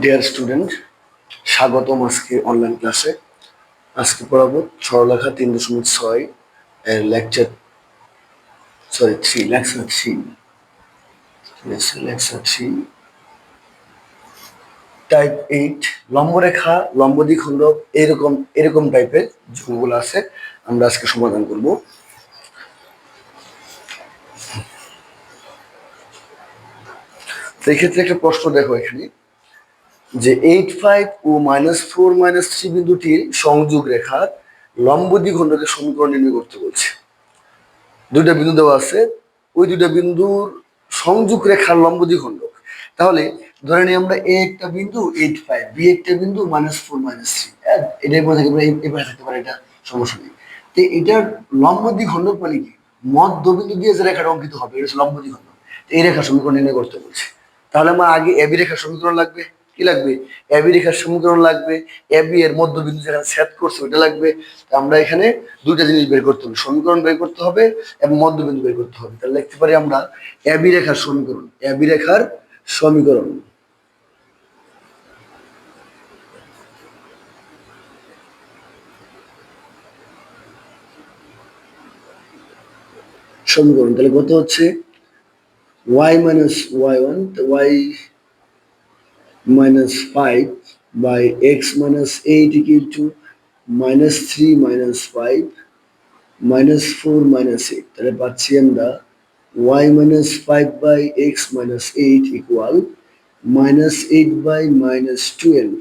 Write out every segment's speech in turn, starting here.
Dear student, স্বাগতম আজকে online ক্লাসে। আজকে পড়াবো সরলরেখা 3.6 এর লেকচার থ্রি টাইপ 8 লম্বরেখা, লম্ব দ্বিখণ্ডক, এরকম এরকম টাইপের যেগুলো আছে আমরা আজকে সমাধান করব। সেই ক্ষেত্রে একটা প্রশ্ন দেখো এখানে যে 8, 5 ও -4, -3 বিন্দুটির সংযোগ রেখার লম্ব দ্বিখণ্ডকের সমীকরণ নির্ণয় করতে বলছে। দুইটা বিন্দু দেওয়া আছে, ওই দুইটা বিন্দুর সংযোগ রেখার লম্ব দ্বিখণ্ডক। তাহলে ধরে নিই আমরা এ একটা বিন্দু 8, 5, বি একটা বিন্দু -4, -3, এটাই মনে থাকতে পারে, এবারে থাকতে পারে, এটা সমস্যা নেই। তো এটার লম্ব দ্বিখণ্ডক মানে কি? মধ্যবিন্দু দিয়ে যে রেখাটা অঙ্কিত হবে এটা হচ্ছে লম্ব দ্বিখণ্ডক। এই রেখার সমীকরণ নির্ণয় করতে বলছে। তাহলে আমার আগে এবি রেখার সমীকরণ লাগবে। কি লাগবে? এবি রেখার সমীকরণ লাগবে। এবি এর মধ্যবিন্দু যেখানে ছেদ করছে ওটা লাগবে। আমরা এখানে দুইটা জিনিস বের করতে হবে, সমীকরণ বের করতে হবে এবং মধ্যবিন্দু বের করতে হবে। তাহলে লিখতে পারি আমরা এবি রেখার সমীকরণ। এবি রেখার সমীকরণ সমীকরণ তাহলে কত হচ্ছে? y minus y1, y minus 5 by x minus 8 equal to -3 minus 5 -4 minus 8। তাহলে পাচ্ছি আমরা y minus 5 by x minus 8 equal -8 by -12।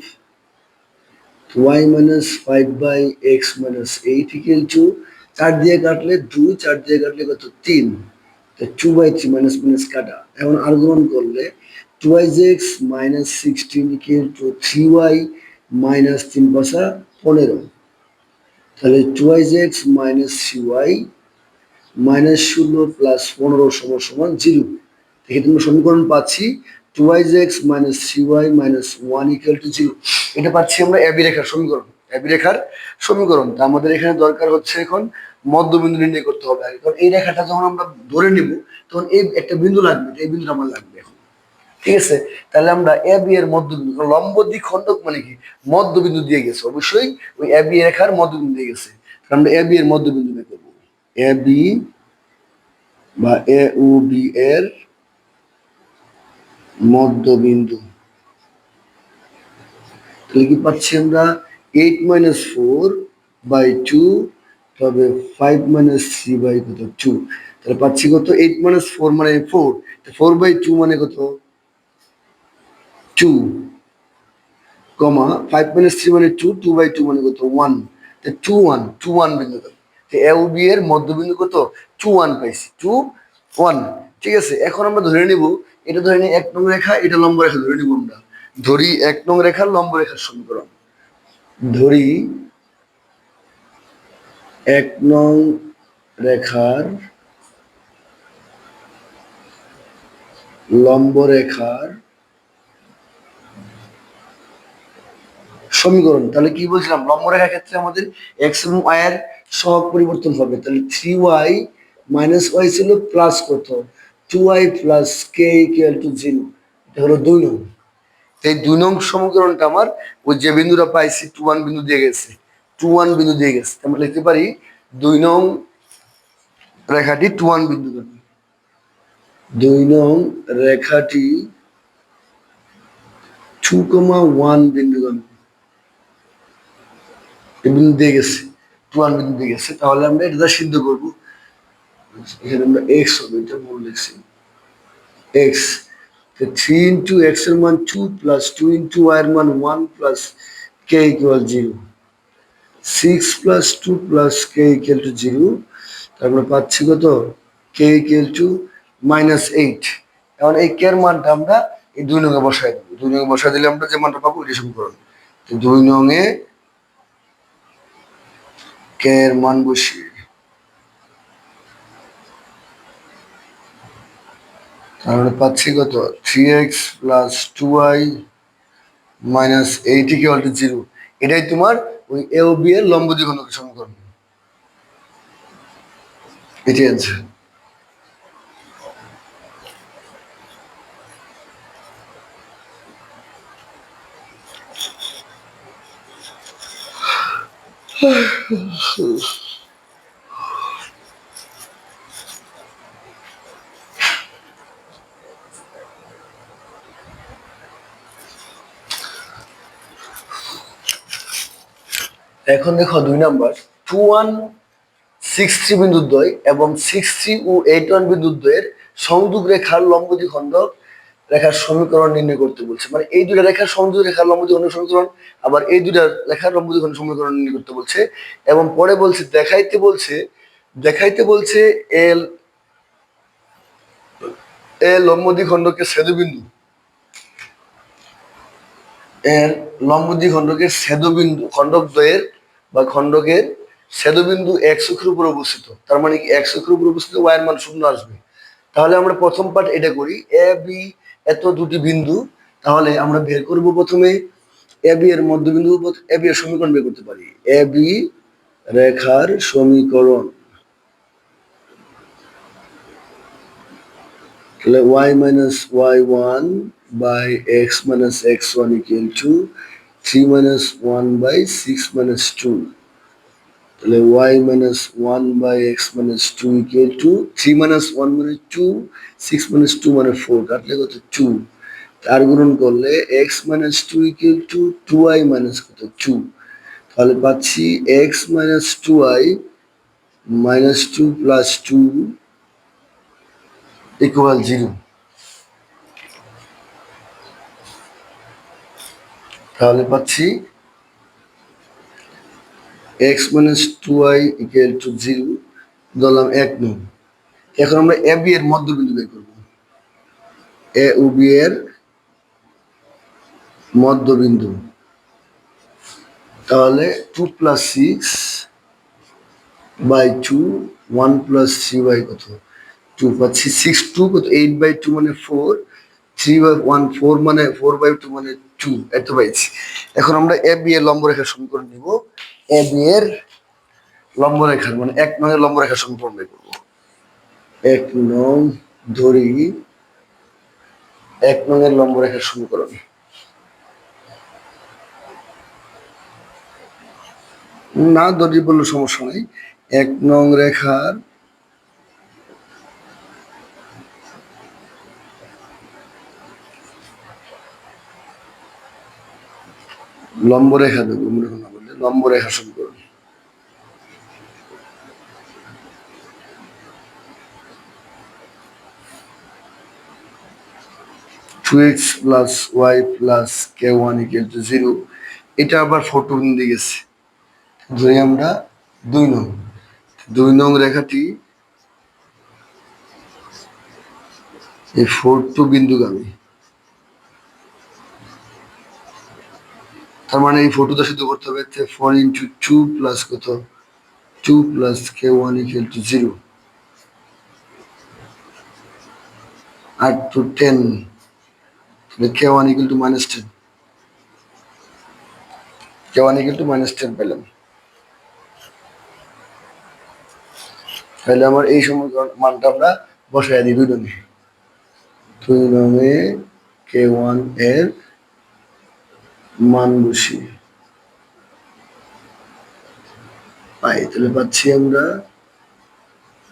y minus 5 by x minus 8 equal to 4 দিয়ে কাটলে 2, 4 দিয়ে কাটলে কত? 3। 2/3 মাইনাস মাইনাস কাটা। এখন আর্গুমেন্ট করলে 2x minus 16 equal to 3y minus 3 পাশা 15। তাহলে 2x minus 3y minus 16 plus 15 সমান 0। দেখে তোমরা সমীকরণ পাচ্ছি 2x minus 3y minus 1 equal to 0। এটা পাচ্ছি আমরা এবি রেখার সমীকরণ। এবি রেখার সমীকরণ। তা আমাদের এখানে দরকার হচ্ছে এখন মধ্যবিন্দু নির্ণয় করতে হবে। কারণ এই রেখাটা যখন আমরা ধরে নিব তখন এই একটা বিন্দু লাগবে, এই বিন্দুটা আমার লাগবে এখন। ঠিক আছে? তাহলে আমরা এবি এর মধ্যবিন্দু, লম্ব দ্বিখণ্ডক মানে কি? মধ্যবিন্দু দিয়ে গেছে, অবশ্যই ওই এবি রেখার মধ্যবিন্দু দিয়ে গেছে। আমরা এবি এর মধ্যবিন্দু বের করব। এবি বা এ ও বি এর মধ্যবিন্দু। তাহলে কি পাচ্ছি আমরা? 8 - 4/2 তবে 5 - 3 কত? 2। তাহলে পাচ্ছি কত? 8 - 4 মানে 4, 4/2 মানে কত? 2, 5 - 3 মানে 2, 2/2 মানে কত? 1। 2 1 2 1 বিন্দু। এ ও বি এর মধ্যবিন্দু কত? 2 1 পাইছি, 2 1। ঠিক আছে, এখন আমরা ধরে নিব, এটা ধরে নিই 1 নং রেখা, এটা লম্ব রেখা ধরে নিব আমরা। ধরি 1 নং রেখার লম্ব রেখার সমীকরণ। ধরি 1 নং রেখার লম্ব রেখার সমীকরণ। তাহলে কি বলছিলাম? লম্ব রেখার ক্ষেত্রে আমাদের x এবং y এর সহগ পরিবর্তন হবে। তাহলে 3y minus y ছিল প্লাস কত? 2y plus k equal to 0। এটা হলো 2 নং। এই 2 নং সমীকরণটা আমার ওই যে বিন্দুটা পাইছি 2 1 বিন্দু দিয়ে গেছে, 2 1 বিন্দু দিয়ে গেছে। আমরা লিখতে পারি 2 নং রেখাটি 2 1 বিন্দু। 2 নং রেখাটি 2,1 বিন্দুগামী বিন্দু দিয়ে গেছে, 2 1 বিন্দু দিয়ে গেছে। তাহলে আমরা এটা সিদ্ধ করবো। এখানে আমরা এক্স হবে, এটা মূল লিখছি এক্স। 3 ইন্টু এক্স এর মান 2 প্লাস 2 ইন্টু ওয়াই এর মান 1 plus K equal 0। 6 plus 2 plus K equal to 0। তারপরে পাচ্ছি কত? K equal to -8। এখন এই কে এর মানটা আমরা এই 2 নঙে বসাই দেবো। 2 নঙে বসাই দিলে আমরা যে মানটা পাবো এটা সমীকরণ। তো 2 নঙে কে এর মান বসিয়ে তাহলে পাচ্ছি কত? 3x plus 2y minus 8 equal to 0। এটাই তোমার ওই এ ও বি এর লম্ব দ্বিখণ্ডকের সমীকরণ। এটাই অ্যান্সার। এখন দেখো 2 নাম্বার 2163 বিন্দুদ্বয় এবং 63 ও 81 বিন্দুদ্বয়ের সংযোগ রেখার লম্ব দ্বিখণ্ডক রেখার সমীকরণ নির্ণয় করতে বলছে। মানে এই দুটা রেখার সংযোগ রেখার লম্ব দ্বিখণ্ডক সমীকরণ, আবার এই দুটা রেখার লম্ব দ্বিখণ্ডক সমীকরণ নির্ণয় করতে বলছে। এবং পরে বলছে দেখাইতে বলছে এল লম্ব দ্বিখণ্ডকের ছেদবিন্দু, এর লম্ব দ্বিখণ্ডকের ছেদবিন্দু খণ্ডকদ্বয়ের বা খণ্ডকের ছেদবিন্দু এক্স অক্ষের উপর অবস্থিত। তার মানে কি এক্স অক্ষের উপর অবস্থিত, ওয়াই এর মান শূন্য আসবে। তাহলে আমরা প্রথম পার্ট এটা করি, এ বি এত দুটি বিন্দু, তাহলে আমরা বের করব প্রথমে এ বি এর মধ্যবিন্দু, এ বি এর সমীকরণ বের করতে পারি। এ বি রেখার সমীকরণ, তাহলে y minus y1 by x minus x1 equal to 3 minus 1 by 6 minus 2, তাহলে y minus 1 by x minus 2 equal to 3 minus 1 মানে 2, 6 minus 2 মানে 4, কাটলে কত 2, আর গুণন করলে x minus 2 equal to 2y minus কত 2, তাহলে পাচ্ছি x minus 2y minus 2 plus 2 equal 0। তাহলে পাচ্ছি x minus 2y equal to 0, ধরলাম 1 নং। এখন আমরা এ বি এর মধ্যবিন্দু বের করব, এ ও বি এর মধ্যবিন্দু, তাহলে 2 plus 6 by 2, 1 plus 3 by কত 2 পাচ্ছি, 6 2 কত 8 by 2 মানে 4, 3 by 1 4 মানে 4 by 2 মানে 2, এত পাইছি। এখন আমরা এ বি এর লম্ব রেখার সমীকরণ নিব, এ বি এর লম্ব রেখার মানে 1 নং এর লম্ব রেখার সমীকরণ বের করব। 1 নং ধরি 1 নং এর লম্ব রেখার সমীকরণ, না ধরি বললে সমস্যা নাই। 1 নং রেখার লম্ব রেখা দেবো, মনে হয় না বললে লম্ব রেখা সমীকরণ। Two X plus Y plus K one equal to 0, এটা আবার 4 টু বিন্দু গেছে, ধরি আমরা 2 নং রেখাটি এই 4 টু বিন্দুগামী, তার মানে এই 4 টু সিদ্ধ করতে হবে 4 ইন্টু 2 প্লাস কত 2 plus K one equal to 0, আর টু 10, তাহলে k one equal to -10, k one equal to -10 পেলাম। তাহলে আমার এই সমীকরণ মানটা আমরা বসাই দিই 2 নং, 2 নংয়ে কে ওয়ান এর মান বসিয়ে পাই, তাহলে পাচ্ছি আমরা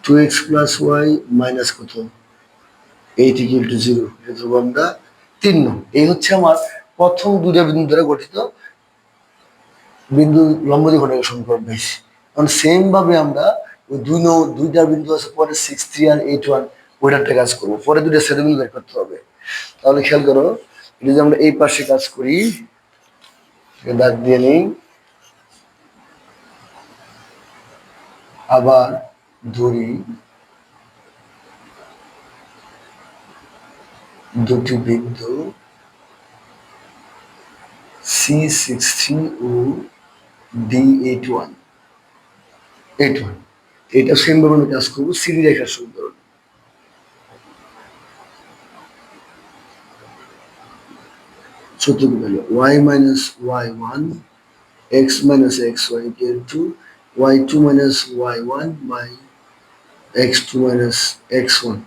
2x প্লাস ওয়াই মাইনাস কত 8 ইকুয়াল টু 0, এটা ধরবো আমরা 3 নং। এই হচ্ছে আমার প্রথম দুটা বিন্দু দ্বারা গঠিত বিন্দু লম্ব দ্বিখণ্ডকের সমীকরণ পেয়েছি। কারণ সেম ভাবে আমরা ওই দুইটা বিন্দু আছে পরে 6 3 আর 8 1, ওইটাতে কাজ করবো, পরে দুইটা ছেদবিন্দু বের করতে হবে। তাহলে খেয়াল করো, এটা যদি আমরা এই পাশে কাজ করি, দাগ দিয়ে নেই, আবার ধরি দুটি বিন্দু C63 ও D81, এটা সেম ভাবে আমরা কাজ করবো সিডি রেখার সমীকরণ। সূত্র কি হলো y minus y1 x minus xy equal to y2 minus y1 by x2 minus x1।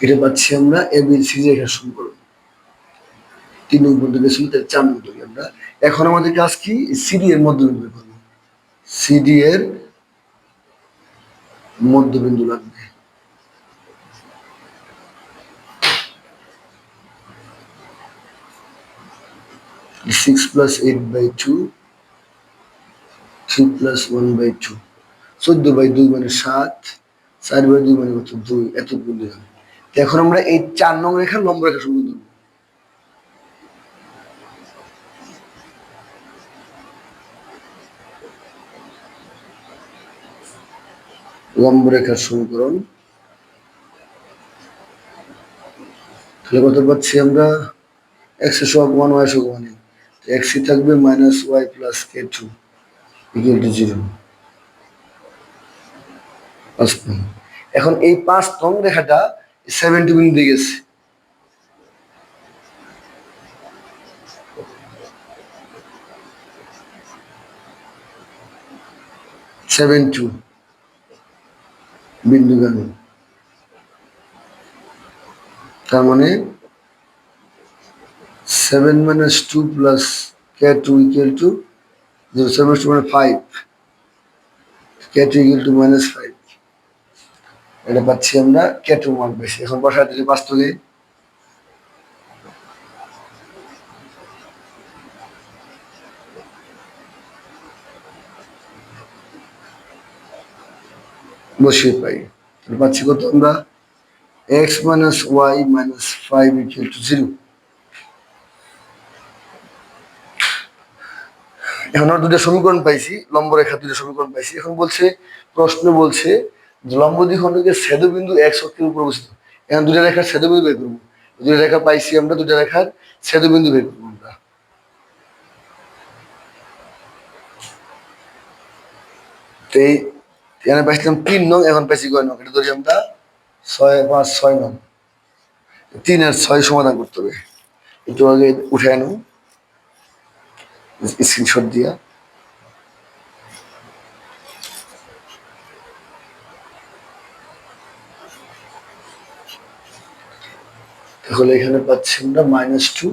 এটা পাচ্ছি আমরা এবিসি রেখার সমীকরণ। 3 নং পর্যন্ত গেছিল, তাহলে 4 নং ধরি আমরা। এখন আমাদের কাজ কি, সিডি এর মধ্যবিন্দু বের করবো। সিডি এর মধ্যবিন্দু লাগবে। সিক্স প্লাস 8/2, 3 প্লাস 1/2, 14/2 মানে 7, 4/2 মানে কত 2, এতগুলো। এখন আমরা এই 4 নং রেখার লম্ব রেখা সমীকরণ ধরবো। লম্ব রেখার সমীকরণ, তাহলে কত পাচ্ছি আমরা, x এর সহগ 1, y সহগ 1, x থাকবে -y plus k2 equal to 0। এখন এই 5 নং রেখাটা 70 বিন্দু দিয়ে গেছে। বিন্দু গেল, তার মানে 7 - 2 প্লাস k2 ইকুয়াল টু 0, 7 - 2 মানে 5, k2 ইকুয়াল টু -5। এটা পাচ্ছি আমরা k2 মান বেশি। এখন বসায় দিলে 5 থেকে বসিয়ে পাই, তাহলে পাচ্ছি কত আমরা, x - y - 5 ইকুয়াল টু 0। এখন আমরা দুটো সমীকরণ পাইছি, লম্ব রেখা দুটো সমীকরণ পাইছি। এখন বলছে, প্রশ্ন বলছে যে লম্ব দ্বিখণ্ডকের ছেদবিন্দু x অক্ষের উপর অবস্থিত। এখন দুটো রেখার ছেদবিন্দু বের করবো। দুটো রেখা পাইছি আমরা, দুটো রেখার ছেদবিন্দু বের করবো আমরা। তো এই এখানে পাইছিলাম 3 নং, এখন পাইছি কয় নং, এটা ধরি আমরা 6, 5, 6 নং। 3 আর 6 সমাধান করতে হবে। একটু আগে উঠে আনো স্ক্রিনশট দিয়া। তাহলে এখানে পাচ্ছি আমরা -2,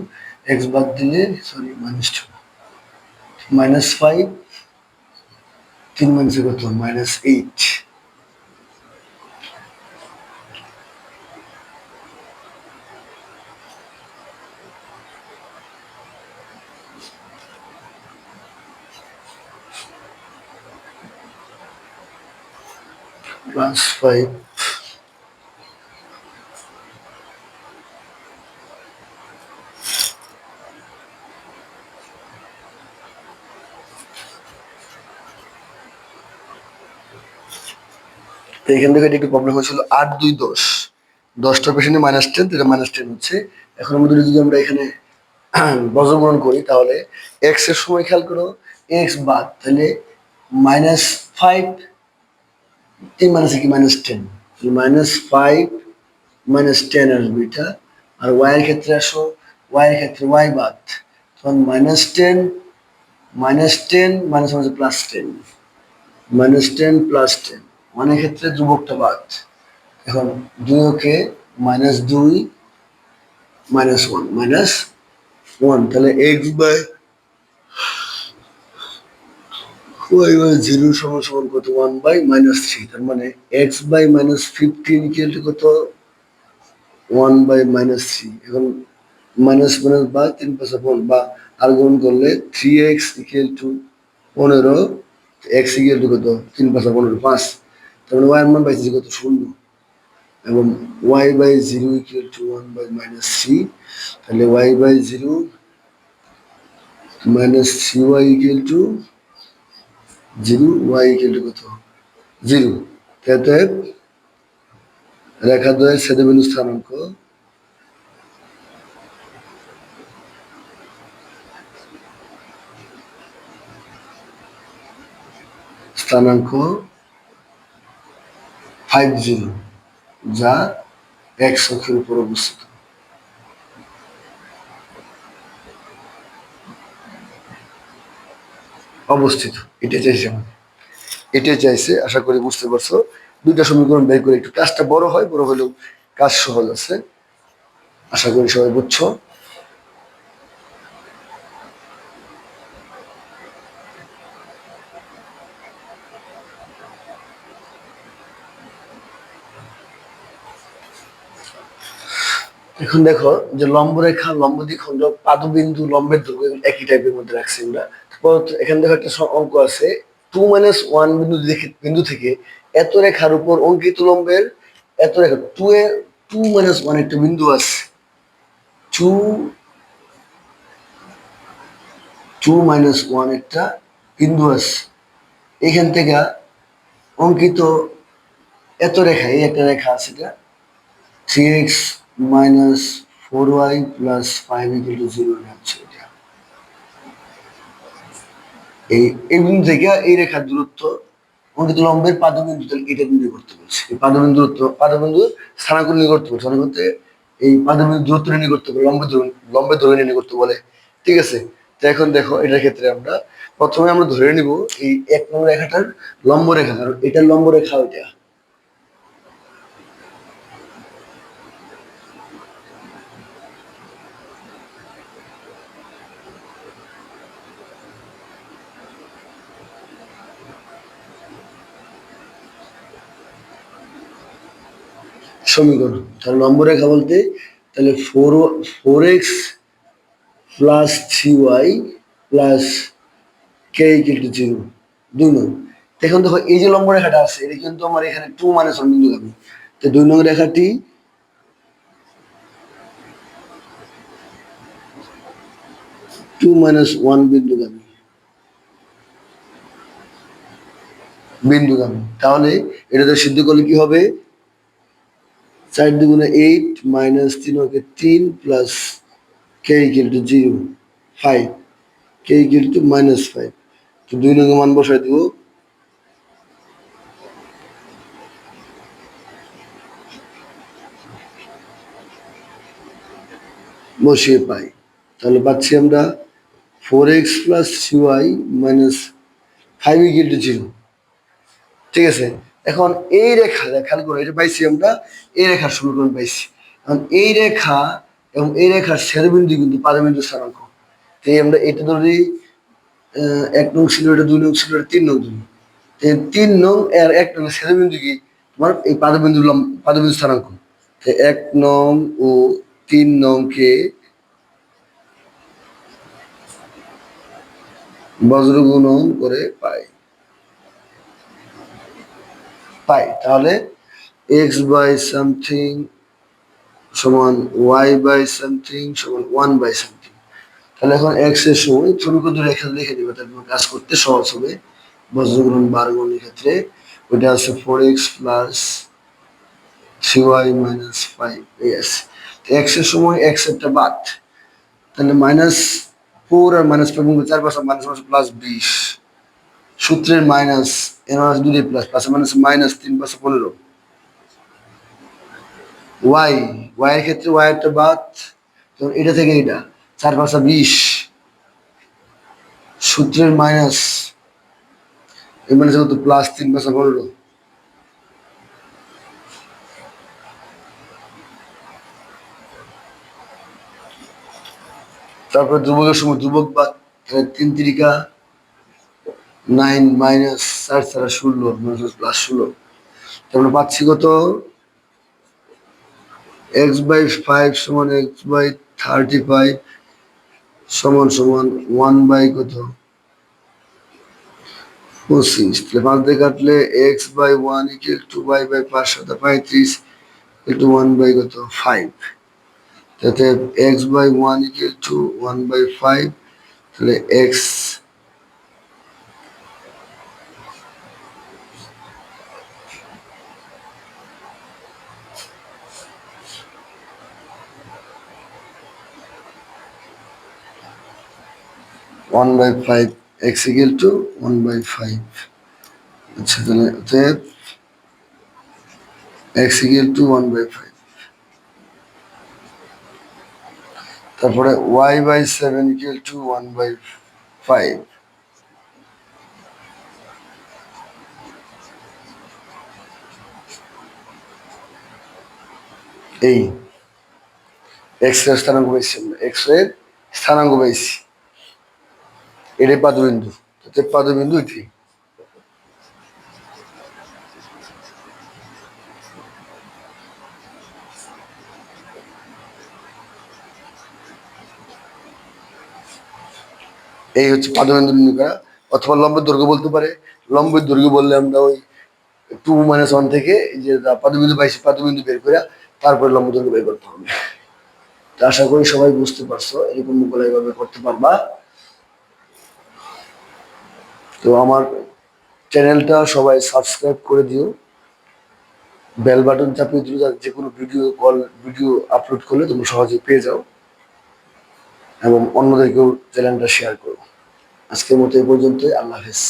x বাদ দিলে, সরি -2, -5, 3 - কত, -8। +5, এখান থেকে একটু প্রবলেম হয়েছিল। 8, 2, 10, 10টার পেছনে -10, এটা -10 হচ্ছে। এখন আমাদের যদি আমরা এখানে বজ্রগ্রহণ করি, তাহলে x এর সময় খেয়াল করো, x বাদ, তাহলে -5, 3 মানে কি -10, -5 -10 আসবে এটা। আর y এর ক্ষেত্রে আসো, y এর ক্ষেত্রে y বাদ, তখন -10, -10 মানে হচ্ছে +10, -10 +10, মানে ক্ষেত্রে ধ্রুবকটা বাদ। এখন 2 কে -2, -1, তাহলে x বাই y/0 সমান কত, 1/-3, তার মানে x বাই -15 ইকুয়াল টু কত, 1/-3। এখন মাইনাস মাইনাস বা 3 + 1 বা আর গুণ করলে 3x equal to 15, x equal to কত, 3 + 15, 5। তার মানে y এর মান পাইছি কত, 0, এবং y/0 ইকুয়াল টু 1/-3। তাহলে y/0 -3y equal to 0, y equal to কত, 0। অতএব রেখাদ্বয়ের ছেদবিন্দু স্থানাঙ্ক স্থানাঙ্ক 50, যা x অক্ষের উপর অবস্থিত। এটাই চাইছে আমাদের, এটাই চাইছে। আশা করি বুঝতে পারছো। দুইটা সমীকরণ বের করে একটু কাজটা বড় হয়, বড় হলেও কাজ সহজ আছে, আশা করি সবাই বুঝছো। এখন দেখো যে লম্বরেখা, লম্ব দ্বিখণ্ডক, পাদবিন্দু, লম্বের দৈর্ঘ্য একই টাইপের মধ্যে রাখছি আমরা। এখানে দেখো একটা অঙ্ক আছে, 2 - 1 বিন্দু থেকে এত রেখার উপর অঙ্কিত লম্বের এত রেখা 2 - 1 একটা বিন্দু আছে, 2 - 1 একটা বিন্দু আছে, এখান থেকে অঙ্কিত এত রেখা, এই একটা রেখা আছে, এটা 3x - 4y + 5 = 0 হচ্ছে এটা। এই বিন্দু থেকে এই রেখার দূরত্ব অঙ্কিত লম্বের পাদবিন্দু, তাহলে এটা নির্ণয় করতে বলছে। এই পাদবিন্দু দূরত্ব, পাদবিন্দু স্থানাঙ্ক নির্ণয় করতে বলছে, অনেক করতে এই পাদবিন্দু দূরত্ব নির্ণয় করতে বলে, লম্বের দৈর্ঘ্য নির্ণয় করতে বলে। ঠিক আছে, তো এখন দেখো এটার ক্ষেত্রে আমরা প্রথমে আমরা ধরে নিব এই 1 নং রেখাটার লম্ব রেখা, কারণ এটার লম্ব রেখা ওইটা। সমীকরণ, তাহলে লম্ব রেখা বলতে তাহলে 4x + 3y + k = 0, 2 নং। এখন দেখো এই যে লম্ব রেখাটা আছে, এটা কিন্তু আমার এখানে 2 - 1 বিন্দুগামী, তো 2 নং রেখাটি 2 - 1 বিন্দুগামী, তাহলে এটাতে সিদ্ধ করলে কি হবে, 4 × 8 - 3 = 3 + k = 0, 5, k = -5, তো 2 নং মান বসাই দিব, বসিয়ে পাই, তাহলে পাচ্ছি আমরা 4x + 3y - 5 = 0। ঠিক আছে, এখন এই রেখা খেয়াল করো, এটা পাইছি আমরা, এই রেখার সমীকরণ পাইছি। এখন এই রেখা এবং এই রেখার ছেদবিন্দু কিন্তু পাদবিন্দু স্থানাঙ্ক, তো আমরা এটা ধরি 1 নং ছিল, এটা 2 নং ছিল, এটা 3 নং ধরি, 3 নং আর 1 নং ছেদবিন্দু কি তোমার এই পাদবিন্দু স্থানাঙ্ক, 1 নং ও 3 নং কে বজ্রগুণন করে পাই, তাহলে x/something = y/something = 1/something। তাহলে এখন x এর সময় ছোট করে রেখা লিখে দিবে, তাহলে কাজ করতে সহজ হবে। বজ্রগুণন বার গুণের ক্ষেত্রে ওইটা আছে 4x + 3y - 5, yes, x এর সময় x একটা বাদ, তাহলে -4 আর -5 গুণ 4 × 5 = +20, সূত্রের মাইনাস, এর মাঝে দুটোই প্লাস, প্লাসে মাইনাস -3 × 5 = 15, ওয়াই এর ক্ষেত্রে ওয়াই একটা বাদ, তখন এটা থেকে এটা 4 × 5 = 20, সূত্রের মাইনাস, এর মানে কত, +3 × 5 = 15। তারপরে ধ্রুবকের সময় ধ্রুবক বাদ, 3 × 3 = 9 - 4 × 4 = 16 +16, তারপরে পাচ্ছি কত, x/5 = x/35 = 1/কত, 25, তাহলে 5 দিয়ে কাটলে x/1 = y/5 = 35 = 1/কত, 5, তাতে x/1 = 1/5, তাহলে x 1/5, x = 1/5। আচ্ছা, তাহলে x = 1/5, তারপরে y/7 = 1/5, এই এক্স এর স্থানাঙ্ক পাইছি আমরা, এক্স এর স্থানাঙ্ক পাইছি, এটাই পাদবিন্দু, পাদবিন্দু এটি। এই হচ্ছে পাদবিন্দু নির্ণয় করা। অথবা লম্বের দৈর্ঘ্য বলতে পারে। লম্বের দৈর্ঘ্য বললে আমরা ওই 2 - 1 থেকে যে পাদবিন্দু পাইছি পাদবিন্দু বের করে তারপরে লম্ব দৈর্ঘ্য বের করতে হবে। তো আশা করি সবাই বুঝতে পারছো, এরকম মুখগুলো এইভাবে করতে পারবা। তো আমার চ্যানেলটা সবাই সাবস্ক্রাইব করে দিও, বেল বাটন চাপিয়ে দিও, যাতে যে কোনো ভিডিও আপলোড করলে তুমি সহজে পেয়ে যাও, এবং অন্যদেরকেও চ্যানেলটা শেয়ার করো। আজকের মতো এই পর্যন্তই, আল্লাহ হাফেজ।